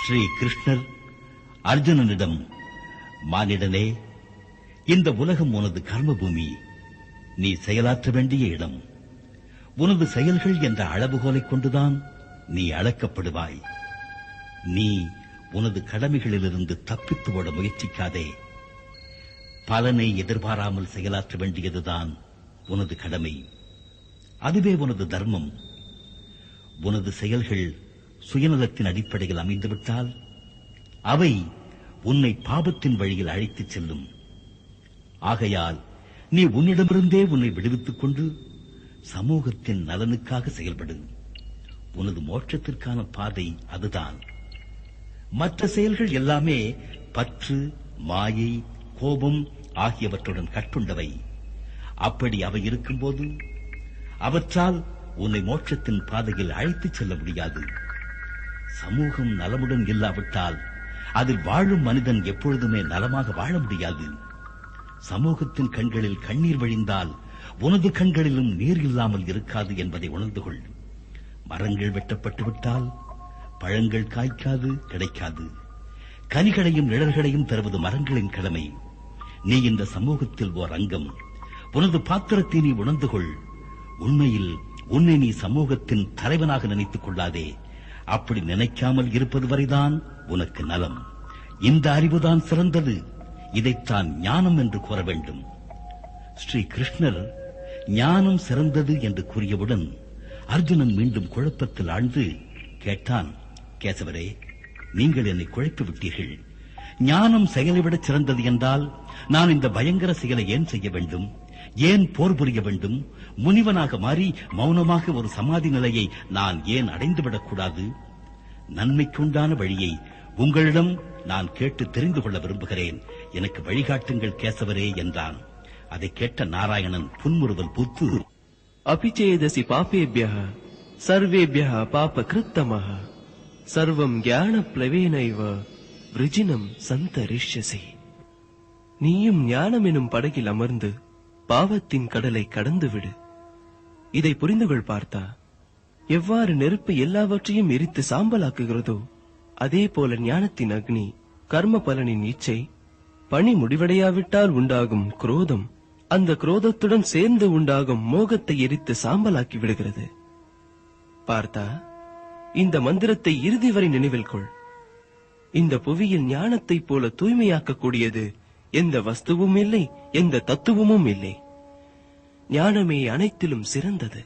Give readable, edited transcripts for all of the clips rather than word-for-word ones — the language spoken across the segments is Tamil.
ஸ்ரீ கிருஷ்ணர் அர்ஜுனனிடம், மானிடனே, இந்த உலகம் உனது கர்மபூமி, நீ செயலாற்ற வேண்டிய இடம். உனது செயல்கள் என்ற அளவுகோலைக் கொண்டுதான் நீ அளக்கப்படுவாய். நீ உனது கடமைகளிலிருந்து தப்பித்து ஓட முயற்சிக்காதே. பலனை எதிர்பாராமல் செயலாற்ற வேண்டியதுதான் உனது கடமை. அதுவே உனது தர்மம். உனது செயல்கள் சுயநலத்தின் அடிப்படையில் அமைந்துவிட்டால் அவை உன்னை பாபத்தின் வழியில் அழைத்துச் செல்லும். ஆகையால் நீ உன்னிடமிருந்தே உன்னை விடுவித்துக் கொண்டு சமூகத்தின் நலனுக்காக செயல்படு. உனது மோட்சத்திற்கான பாதை அதுதான். மற்ற செயல்கள் எல்லாமே பற்று, மாயை, கோபம் ஆகியவற்றுடன் கட்டுண்டவை. அப்படி அவை இருக்கும்போது அவற்றால் உன்னை மோட்சத்தின் பாதையில் அழைத்துச் செல்ல முடியாது. சமூகம் நலமுடன் இல்லாவிட்டால் அதில் வாழும் மனிதன் எப்பொழுதுமே நலமாக வாழ முடியாது. சமூகத்தின் கண்களில் கண்ணீர் வழிந்தால் உனது கண்களிலும் நீர் இல்லாமல் இருக்காது என்பதை உணர்ந்து கொள். மரங்கள் வெட்டப்பட்டுவிட்டால் பழங்கள் காய்க்காது, கிடைக்காது. கனிகளையும் நிழல்களையும் தருவது மரங்களின் கடமை. நீ இந்த சமூகத்தில் ஓர் அங்கம். உனது பாத்திரத்தை நீ உணர்ந்து கொள். உண்மையில் உன்னை நீ சமூகத்தின் தலைவனாக நினைத்துக் கொள்ளாதே. அப்படி நினைக்காமல் இருப்பது வரைதான் உனக்கு நலம். இந்த அறிவுதான் சிறந்தது. இதைத்தான் ஞானம் என்று கூற வேண்டும். ஸ்ரீ கிருஷ்ணர் ஞானம் சிறந்தது என்று கூறியவுடன் அர்ஜுனன் மீண்டும் குழப்பத்தில் ஆழ்ந்து கேட்டான், கேசவரே, நீங்கள் என்னை குழப்பி விட்டீர்கள். ஞானம் செயலை விட சிறந்தது என்றால் நான் இந்த பயங்கர செயலை ஏன் செய்ய வேண்டும்? ஏன் போர் புரிய வேண்டும்? முனிவனாக மாறி மௌனமாக ஒரு சமாதி நிலையை நான் ஏன் அடைந்துவிடக்கூடாது? நன்மைக்குண்டான வழியை உங்களிடம் நான் கேட்டு தெரிந்து கொள்ள விரும்புகிறேன். எனக்கு வழிகாட்டுங்கள் கேசவரே என்றான். அதை கேட்ட நாராயணன் புன்முறுவல் பூத்து, அபிச்சேதசி பாபேபியः சர்வேபியः பாபகிருத்தமः சர்வம் ஞான ப்ளவேனைவ விருஜினம் சந்தரிஷ்யசி. நீயும் ஞானம் எனும் படகில் அமர்ந்து பாவத்தின் கடலை கடந்துவிடு. இதை புரிந்துகொள் பார்த்தா. எவ்வாறு நெருப்பு எல்லாவற்றையும் எரித்து சாம்பலாக்குகிறதோ அதே போல ஞானத்தின் அக்னி, கர்ம பலனின் இச்சை, பணி முடிவடையாவிட்டால் உண்டாகும் குரோதம், அந்த குரோதத்துடன் சேர்ந்து உண்டாகும் மோகத்தை எரித்து சாம்பலாக்கி விடுகிறது. பார்த்தா, இந்த மந்திரத்தை இறுதி வரை நினைவில் கொள். இந்த புவியில் ஞானத்தைப் போல தூய்மையாக்கக்கூடியது எந்த வஸ்துவும் இல்லை, எந்த தத்துவமும் இல்லை. ஞானமே அனைத்திலும் சிறந்தது.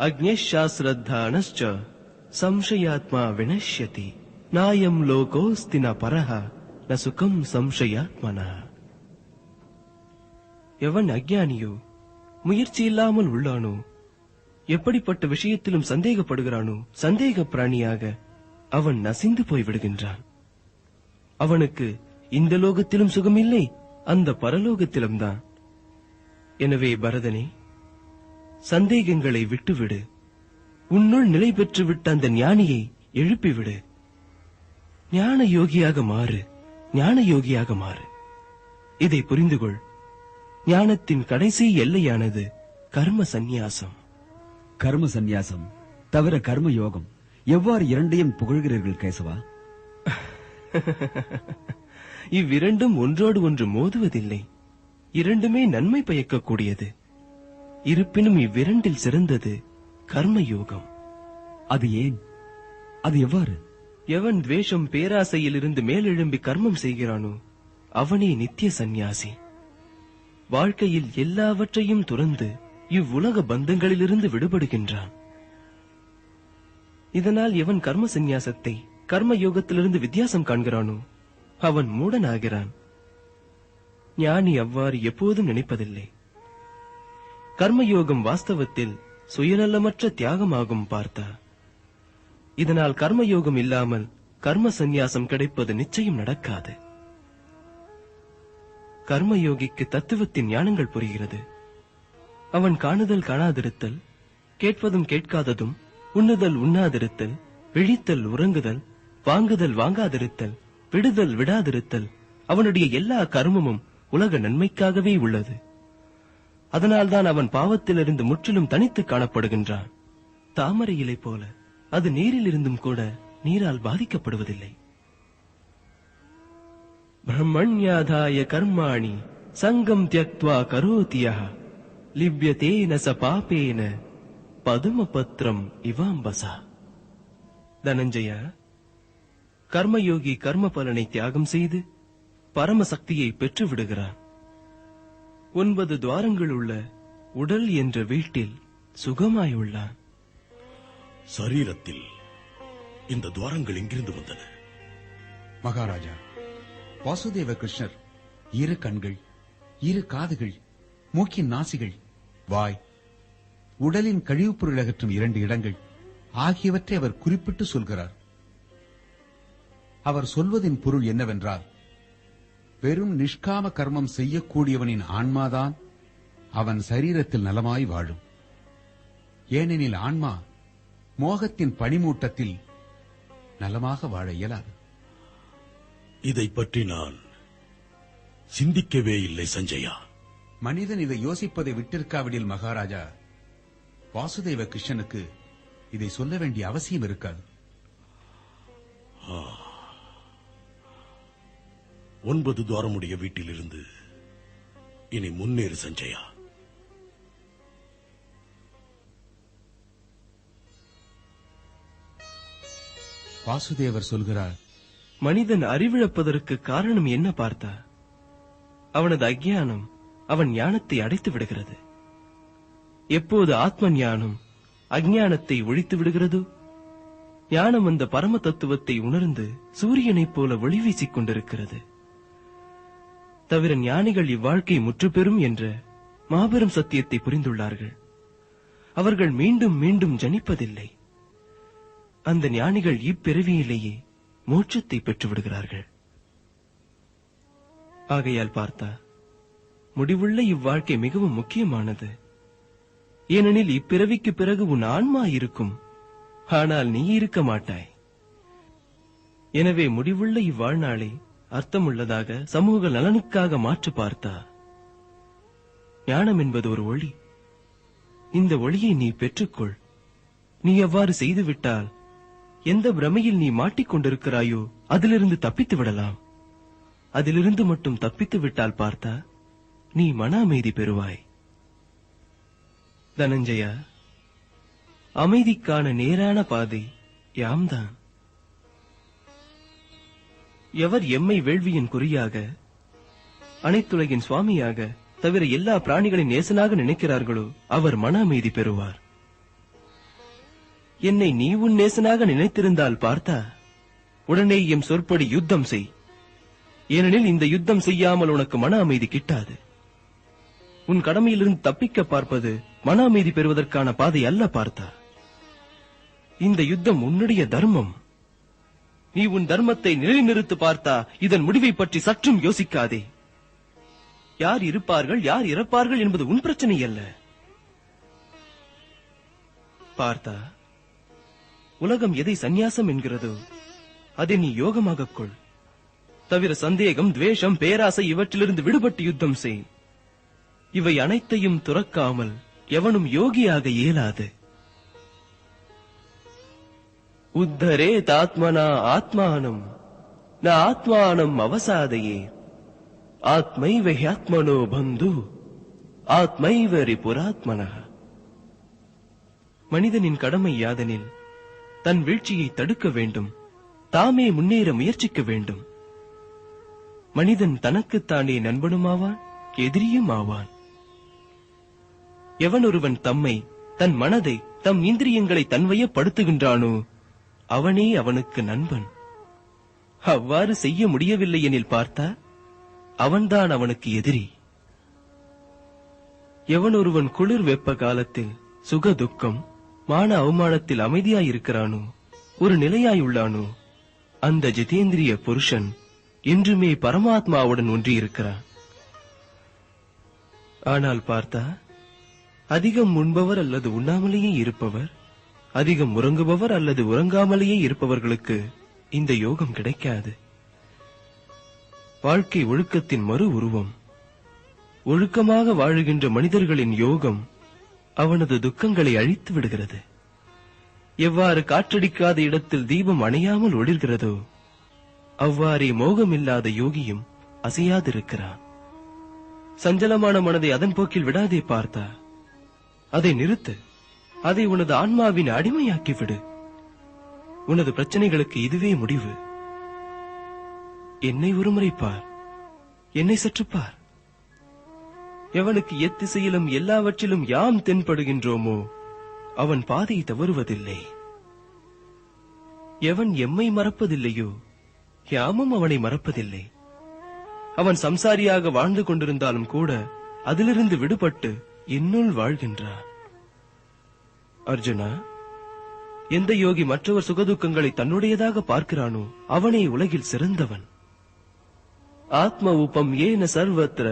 அக்ஞேஷாஸ்ரத்தானஸ்ச சம்சயாத்மா வினஷ்யதி நாயம் லோகோஸ்தி ந பரஹ ந சுகம் சம்சயாத்மனா. எவன் அஞ்ஞானியோ, முயற்சி இல்லாமல் உள்ளானோ, எப்படிப்பட்ட விஷயத்திலும் சந்தேகப்படுகிறானோ, சந்தேக பிராணியாக அவன் நசிந்து போய்விடுகின்றான். அவனுக்கு இந்த லோகத்திலும் சுகமில்லை, அந்த பரலோகத்திலும் தான். எனவே பரதனே, சந்தேகங்களை விட்டுவிடு. உன்னுள் நிலை பெற்றுவிட்ட அந்த ஞானியை எழுப்பிவிடு. ஞான யோகியாக மாறு, ஞான யோகியாக மாறு. இதை புரிந்துகொள். ஞானத்தின் கடைசி எல்லையானது கர்ம சந்நியாசம். கர்ம சந்நியாசம் தவிர கர்ம யோகம் எவ்வாறு இரண்டையும் புகழ்கிறீர்கள் கேசவா? இவ்விரண்டும் ஒன்றோடு ஒன்று மோதுவதில்லை. இரண்டுமே நன்மை பயக்கக்கூடியது. இருப்பினும் இவ்விரண்டில் சிறந்தது கர்மயோகம். அது ஏன்? அது எவ்வாறு? எவன் துவேஷம் பேராசையில் இருந்து மேலெழும்பி கர்மம் செய்கிறானோ அவனே நித்திய சந்நியாசி. வாழ்க்கையில் எல்லாவற்றையும் துறந்து இவ்வுலக பந்தங்களிலிருந்து விடுபடுகின்றான். இதனால் எவன் கர்ம சந்நியாசத்தை கர்ம யோகத்திலிருந்து வித்தியாசம் காண்கிறானோ அவன் மூடனாகிறான். ஞானி அவ்வாறு எப்போதும் நினைப்பதில்லை. கர்மயோகம் வாஸ்தவத்தில் சுயநலமற்ற தியாகமாகும் பார்த்தா. இதனால் கர்மயோகம் இல்லாமல் கர்ம சந்நியாசம் கிடைப்பது நிச்சயம் நடக்காது. கர்மயோகிக்கு தத்துவத்தின் ஞானங்கள் புரிகிறது. அவன் காணுதல் காணாதிருத்தல், கேட்பதும் கேட்காததும், உண்ணுதல் உண்ணாதிருத்தல், விழித்தல் உறங்குதல், வாங்குதல் வாங்காதிருத்தல், விடுதல் விடாதிருத்தல், அவனுடைய எல்லா கர்மமும் உலக நன்மைக்காகவே உள்ளது. அதனால்தான் அவன் பாவத்திலிருந்து முற்றிலும் தனித்து காணப்படுகின்றான். தாமரை இலை போல அது நீரில் இருந்தும் கூட நீரால் பாதிக்கப்படுவதில்லை. பிரம்மண்யாதாய கர்மாணி சங்கம் தியக்த்வா கரோதியः லிவ்யதேன ச பாபேன பதுமபத்ரம் இவாம்பசா. தனஞ்சயா, கர்மயோகி கர்ம பலனை தியாகம் செய்து பரமசக்தியை பெற்று விடுகிறான். 9 துவாரங்கள் உள்ள உடல் என்ற வீட்டில் சுகமாய் உள்ளான். சரீரத்தில் இந்த துவாரங்கள் எங்கிருந்து வந்தன? மகாராஜா, வாசுதேவ கிருஷ்ணர் 2 கண்கள், 2 காதுகள், மூக்கின் நாசிகள், வாய், உடலின் கழிவுப் பொருள் அகற்றும் 2 இடங்கள் ஆகியவற்றை அவர் குறிப்பிட்டு சொல்கிறார். அவர் சொல்வதின் பொருள் என்னவென்றால், வெறும் நிஷ்காம கர்மம் செய்யக்கூடியவனின் ஆன்மாதான் அவன் சரீரத்தில் நலமாய் வாழும். ஏனெனில் ஆன்மா மோகத்தின் பனிமூட்டத்தில் நலமாக வாழ இயலாது. இதை பற்றி நான் சிந்திக்கவே இல்லை சஞ்சயா. மனிதன் இதை யோசிப்பதை விட்டிருக்காவிடில் மகாராஜா, வாசுதேவ கிருஷ்ணனுக்கு இதை சொல்ல வேண்டிய அவசியம் இருக்காது. 9 துவாரமுடைய வீட்டிலிருந்து இனி முன்னேறு சஞ்சயா. வாசுதேவர் சொல்கிறார், மனிதன் அறிவிழப்பதற்கு காரணம் என்ன பார்த்தா? அவனது அஞ்ஞானம் அவன் ஞானத்தை அடைத்து விடுகிறது. எப்போது ஆத்ம ஞானம் அஞ்ஞானத்தை ஒழித்து விடுகிறதோ, ஞானம் அந்த பரம தத்துவத்தை உணர்ந்து சூரியனைப் போல ஒளி வீசிக் கொண்டிருக்கிறது. தவிர ஞானிகள் இவ்வாழ்க்கை முற்றுப்பெறும் என்ற மாபெரும் சத்தியத்தை புரிந்துள்ளார்கள். அவர்கள் மீண்டும் மீண்டும் ஜனிப்பதில்லை. அந்த ஞானிகள் இப்பிறவியிலேயே மோட்சத்தை பெற்று விடுகிறார்கள். ஆகையால் பார்த்தா, முடிவுள்ள இவ்வாழ்க்கை மிகவும் முக்கியமானது. ஏனெனில் இப்பிறவிக்கு பிறகு உன் ஆன்மா இருக்கும், ஆனால் நீ இருக்க மாட்டாய். எனவே முடிவுள்ள இவ்வாழ்நாளை அர்த்தமுள்ளதாக சமூக நலனுக்காக மாற்று பார்த்தா. ஞானம் என்பது ஒரு ஒளி. இந்த ஒளியை நீ பெற்றுக்கொள். நீ அவ்வாறு செய்துவிட்டால் எந்த பிரமையில் நீ மாட்டிக்கொண்டிருக்கிறாயோ அதிலிருந்து தப்பித்து விடலாம். அதிலிருந்து மட்டும் தப்பித்து விட்டால் பார்த்தா, நீ மன அமைதி பெறுவாய். தனஞ்சயா, அமைதிக்கான நேரான பாதை யாம்தான். எவர் எம்மை வேள்வியின் குறியாக, அனைத்துலகின் சுவாமியாக, தவிர எல்லா பிராணிகளின் நேசனாக நினைக்கிறார்களோ அவர் மன அமைதி பெறுவார். என்னை நீ உன் நேசனாக நினைத்திருந்தால் பார்த்தா, உடனே எம் சொற்படி யுத்தம் செய். ஏனெனில் இந்த யுத்தம் செய்யாமல் உனக்கு மன அமைதி கிட்டாது. உன் கடமையிலிருந்து தப்பிக்க பார்ப்பது மன அமைதி பெறுவதற்கான பாதை அல்ல பார்த்தா. இந்த யுத்தம் உன்னுடைய தர்மம். நீ உன் தர்மத்தை நிலைநிறுத்து பார்த்தா. இதன் முடிவை பற்றி சற்றும் யோசிக்காதே. யார் இருப்பார்கள், யார் இறப்பார்கள் என்பது உன் பிரச்சனை அல்ல. பார்த்தா, உலகம் எதை சந்நியாசம் என்கிறதோ அதை நீ யோகமாகக் கொள். தவிர சந்தேகம், துவேஷம், பேராசை இவற்றிலிருந்து விடுபட்டு யுத்தம் செய். இவை அனைத்தையும் துறக்காமல் எவனும் யோகியாக இயலாது. உத்தரே தாத்மனா ஆத்மானம் ந ஆத்மானம் அவசாதையே ஆத்மைவ ஹ்யாத்மனோ பந்து ஆத்மைவ ரிபுராத்மனः. மனிதனின் கடமை யாதெனில் தன் வீழ்ச்சியை தடுக்க வேண்டும், தாமே முன்னேற முயற்சிக்க வேண்டும். மனிதன் தனக்குத்தானே நண்பனுமாவான், எதிரியும் ஆவான். எவன் ஒருவன் தம்மை, தன் மனதை, தம் இந்திரியங்களை தன்வயப்படுத்துகின்றானோ அவனே அவனுக்கு நண்பன். அவ்வாறு செய்ய முடியவில்லை எனில் பார்த்தா, அவன்தான் அவனுக்கு எதிரி. எவன் ஒருவன் குளிர் வெப்ப காலத்தில் சுக துக்கம் மான அவமானத்தில் அமைதியாயிருக்கிறானோ, ஒரு நிலையாயுள்ளானோ, அந்த ஜிதேந்திரிய புருஷன் என்றுமே பரமாத்மாவுடன் ஒன்றியிருக்கிறான். ஆனால் பார்த்தா, அதிகம் உண்பவர் அல்லது உண்ணாமலேயே இருப்பவர், அதிகம் உறங்குபவர் அல்லது உறங்காமலேயே இருப்பவர்களுக்கு இந்த யோகம் கிடைக்காது. வாழ்க்கை ஒழுக்கத்தின் மறு உருவம். ஒழுக்கமாக வாழுகின்ற மனிதர்களின் யோகம் அவனது துக்கங்களை அழித்து விடுகிறது. எவ்வாறு காற்றடிக்காத இடத்தில் தீபம் அணையாமல் ஒளிர்கிறதோ அவ்வாறே மோகமில்லாத யோகியும் அசையாதிருக்கிறான். சஞ்சலமான மனதை அதன் போக்கில் விடாதே பார்த்தா, அதை நிறுத்து. அதை உனது ஆன்மாவின் அடிமையாக்கிவிடு. உனது பிரச்சனைகளுக்கு இதுவே முடிவு. என்னை ஒருமுறை பார், என்னை சற்று பார். எவனுக்கு எத்திசையிலும் எல்லாவற்றிலும் யாம் தென்படுகின்றோமோ அவன் பாதை தவறுவதில்லை. எவன் எம்மை மறப்பதில்லையோ யாமும் அவனை மறப்பதில்லை. அவன் சம்சாரியாக வாழ்ந்து கொண்டிருந்தாலும் கூட அதிலிருந்து விடுபட்டு என்னுள் வாழ்கின்றான். அர்ஜுனா, எந்த யோகி மற்றவர் சுகதுக்கங்களை தன்னுடையதாக பார்க்கிறானோ அவனே உலகில் சிறந்தவன். ஆத்ம உபம் ஏன சர்வத்ர